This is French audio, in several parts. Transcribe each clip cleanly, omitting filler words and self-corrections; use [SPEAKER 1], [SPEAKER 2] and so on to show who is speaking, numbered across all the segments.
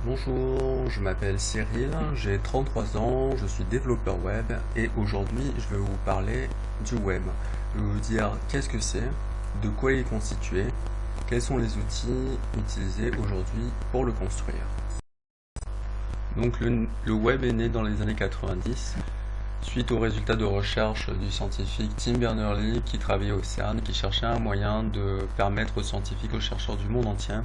[SPEAKER 1] Bonjour, je m'appelle Cyril, j'ai 33 ans, je suis développeur web et aujourd'hui je vais vous parler du web. Je vais vous dire qu'est-ce que c'est, de quoi il est constitué, quels sont les outils utilisés aujourd'hui pour le construire. Donc le web est né dans les années 90 suite aux résultats de recherche du scientifique Tim Berners-Lee qui travaillait au CERN et qui cherchait un moyen de permettre aux scientifiques, aux chercheurs du monde entier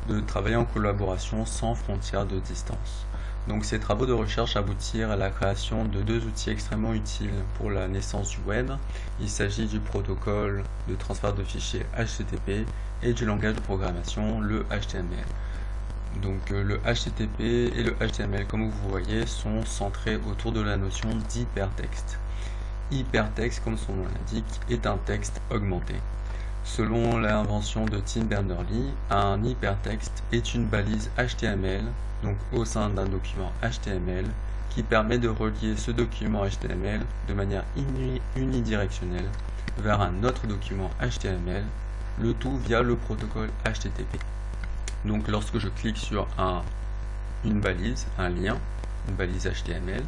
[SPEAKER 1] de travailler en collaboration sans frontières de distance. Donc ces travaux de recherche aboutirent à la création de deux outils extrêmement utiles pour la naissance du web. Il s'agit du protocole de transfert de fichiers HTTP et du langage de programmation, le HTML. Donc le HTTP et le HTML, comme vous voyez, sont centrés autour de la notion d'hypertexte. Hypertexte, comme son nom l'indique, est un texte augmenté. Selon l'invention de Tim Berners-Lee, un hypertexte est une balise HTML, donc au sein d'un document HTML, qui permet de relier ce document HTML de manière unidirectionnelle vers un autre document HTML, le tout via le protocole HTTP. Donc lorsque je clique sur une balise, un lien, une balise HTML,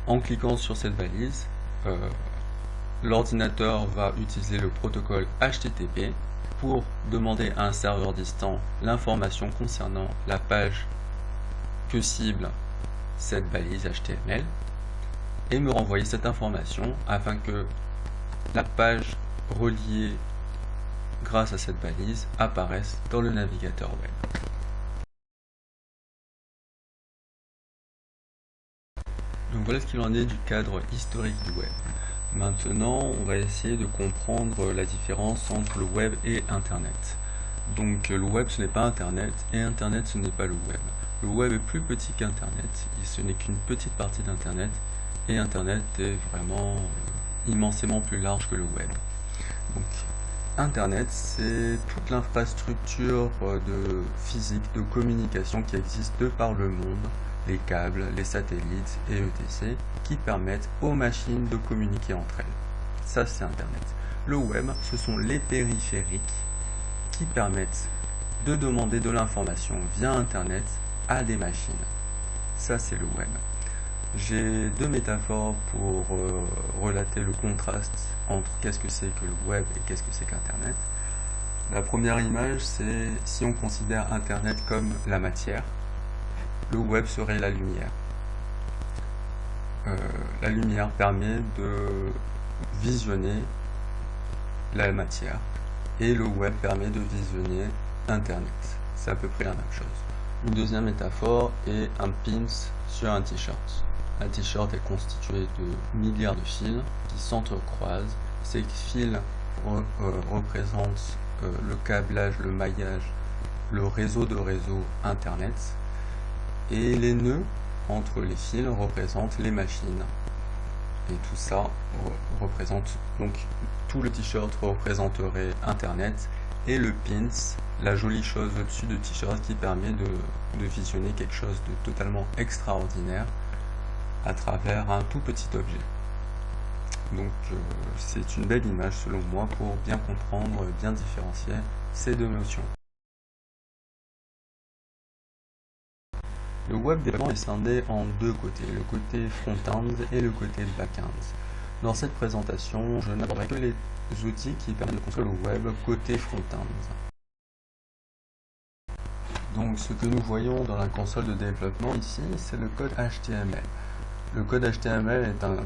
[SPEAKER 1] en cliquant sur cette balise, l'ordinateur va utiliser le protocole HTTP pour demander à un serveur distant l'information concernant la page que cible cette balise HTML et me renvoyer cette information afin que la page reliée grâce à cette balise apparaisse dans le navigateur web. Donc voilà ce qu'il en est du cadre historique du web. Maintenant, on va essayer de comprendre la différence entre le web et Internet. Donc le web ce n'est pas Internet et Internet ce n'est pas le web. Le web est plus petit qu'Internet, ce n'est qu'une petite partie d'Internet et Internet est vraiment immensément plus large que le web. Donc Internet, c'est toute l'infrastructure de physique, de communication qui existe de par le monde, les câbles, les satellites et etc. qui permettent aux machines de communiquer entre elles. Ça, c'est Internet. Le web, ce sont les périphériques qui permettent de demander de l'information via Internet à des machines. Ça, c'est le web. J'ai deux métaphores pour relater le contraste entre qu'est-ce que c'est que le web et qu'est-ce que c'est qu'Internet. La première image, c'est si on considère Internet comme la matière, le web serait la lumière. La lumière permet de visionner la matière et le web permet de visionner Internet. C'est à peu près la même chose. Une deuxième métaphore est un pins sur un t-shirt. Un t-shirt est constitué de milliards de fils qui s'entrecroisent. Ces fils représentent le câblage, le maillage, le réseau de réseaux Internet. Et les nœuds entre les fils représentent les machines. Et tout ça représente, donc tout le t-shirt représenterait Internet. Et le pins, la jolie chose au-dessus du t-shirt qui permet de visionner quelque chose de totalement extraordinaire à travers un tout petit objet. Donc c'est une belle image selon moi pour bien comprendre, bien différencier ces deux notions. Le web développement est scindé en deux côtés, le côté front-end et le côté back-end. Dans cette présentation, je n'aborderai que les outils qui permettent de construire le web côté front-end. Donc ce que nous voyons dans la console de développement ici, c'est le code HTML. Le code HTML est un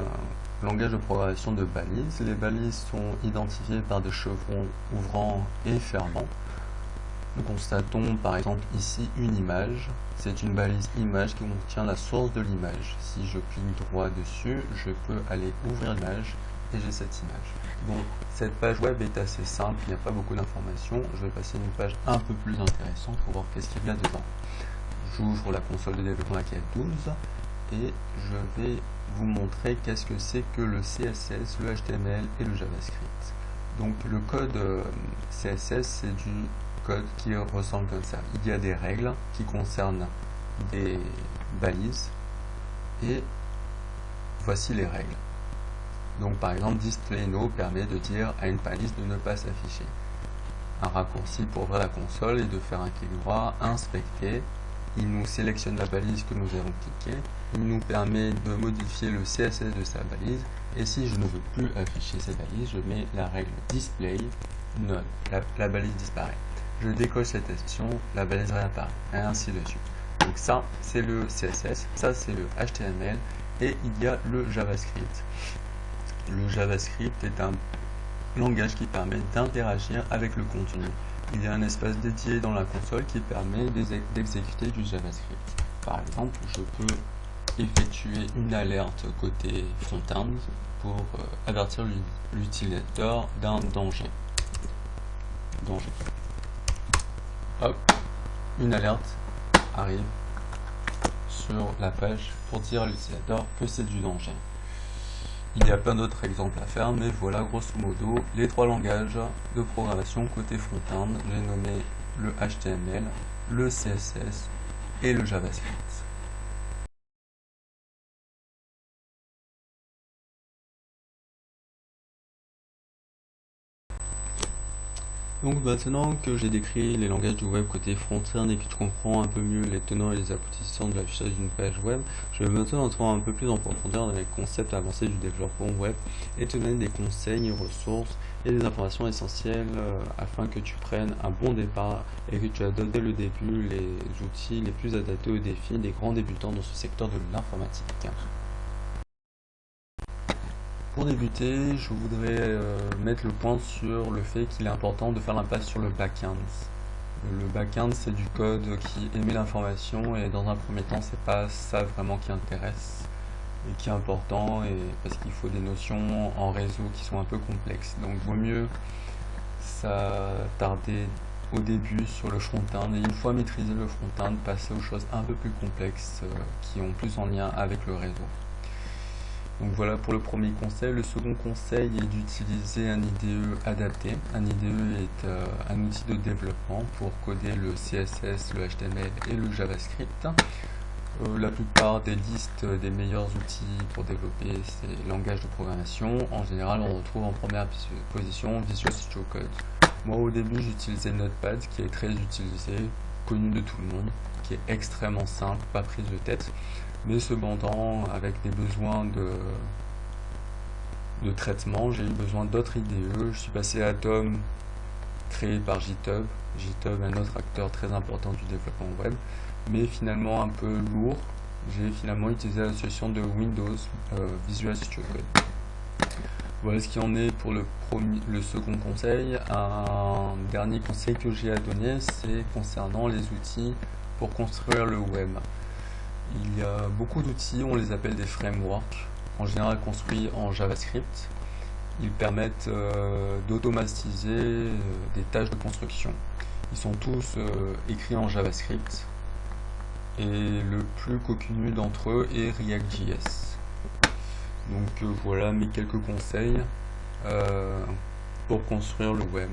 [SPEAKER 1] langage de programmation de balises. Les balises sont identifiées par des chevrons ouvrants et fermants. Nous constatons par exemple ici une image. C'est une balise image qui contient la source de l'image. Si je clique droit dessus, je peux aller ouvrir l'image et j'ai cette image. Donc cette page web est assez simple, il n'y a pas beaucoup d'informations. Je vais passer à une page un peu plus intéressante pour voir qu'est-ce qu'il y a dedans. J'ouvre la console de développement laquelle 12 et je vais vous montrer qu'est-ce que c'est que le CSS, le HTML et le JavaScript. Donc le code CSS, c'est du code qui ressemble comme ça. Il y a des règles qui concernent des balises et voici les règles. Donc par exemple, display no permet de dire à une balise de ne pas s'afficher. Un raccourci pour ouvrir la console et de faire un clic droit, inspecter il nous sélectionne la balise que nous avons cliquée, il nous permet de modifier le CSS de sa balise, et si je ne veux plus afficher cette balise, je mets la règle display none, la balise disparaît. Je décoche cette action, la balise réapparaît, et ainsi de suite. Donc ça, c'est le CSS, ça c'est le HTML, et il y a le JavaScript. Le JavaScript est un langage qui permet d'interagir avec le contenu. Il y a un espace dédié dans la console qui permet d'exécuter du JavaScript. Par exemple, je peux effectuer une alerte côté front-end pour avertir l'utilisateur d'un danger. Hop, une alerte arrive sur la page pour dire à l'utilisateur que c'est du danger. Il y a plein d'autres exemples à faire, mais voilà grosso modo les trois langages de programmation côté front-end. J'ai nommé le HTML, le CSS et le JavaScript. Donc maintenant que j'ai décrit les langages du web côté front-end et que tu comprends un peu mieux les tenants et les aboutissants de l'affichage d'une page web, je vais maintenant entrer un peu plus en profondeur dans les concepts avancés du développement web et te donner des conseils, ressources et des informations essentielles afin que tu prennes un bon départ et que tu adoptes dès le début les outils les plus adaptés aux défis des grands débutants dans ce secteur de l'informatique. Pour débuter, je voudrais mettre le point sur le fait qu'il est important de faire l'impasse sur le back-end. Le back-end, c'est du code qui émet l'information et dans un premier temps, c'est pas ça vraiment qui intéresse et qui est important, et parce qu'il faut des notions en réseau qui sont un peu complexes. Donc, vaut mieux s'attarder au début sur le front-end et une fois maîtrisé le front-end, passer aux choses un peu plus complexes qui ont plus en lien avec le réseau. Donc voilà pour le premier conseil. Le second conseil est d'utiliser un IDE adapté. Un IDE est un outil de développement pour coder le CSS, le HTML et le JavaScript. La plupart des listes des meilleurs outils pour développer ces langages de programmation, en général on retrouve en première position Visual Studio Code. Moi au début j'utilisais Notepad qui est très utilisé, connu de tout le monde, qui est extrêmement simple, pas prise de tête. Mais cependant, avec des besoins de traitement, j'ai eu besoin d'autres IDE. Je suis passé à Atom, créé par GitHub. GitHub est un autre acteur très important du développement web, mais finalement un peu lourd. J'ai finalement utilisé la solution de Windows Visual Studio Code. Voilà ce qui en est pour le second conseil. Un dernier conseil que j'ai à donner, c'est concernant les outils pour construire le web. Il y a beaucoup d'outils, on les appelle des frameworks, en général construits en JavaScript. Ils permettent d'automatiser des tâches de construction. Ils sont tous écrits en JavaScript et le plus connu d'entre eux est React.js. Donc voilà mes quelques conseils pour construire le web.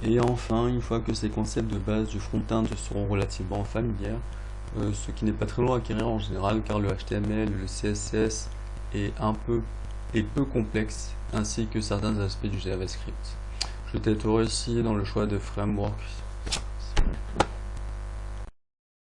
[SPEAKER 1] Et enfin, une fois que ces concepts de base du front-end seront relativement familiers, ce qui n'est pas très long à acquérir en général car le HTML, le CSS est peu complexe, ainsi que certains aspects du JavaScript. Je t'aiderai aussi dans le choix de framework.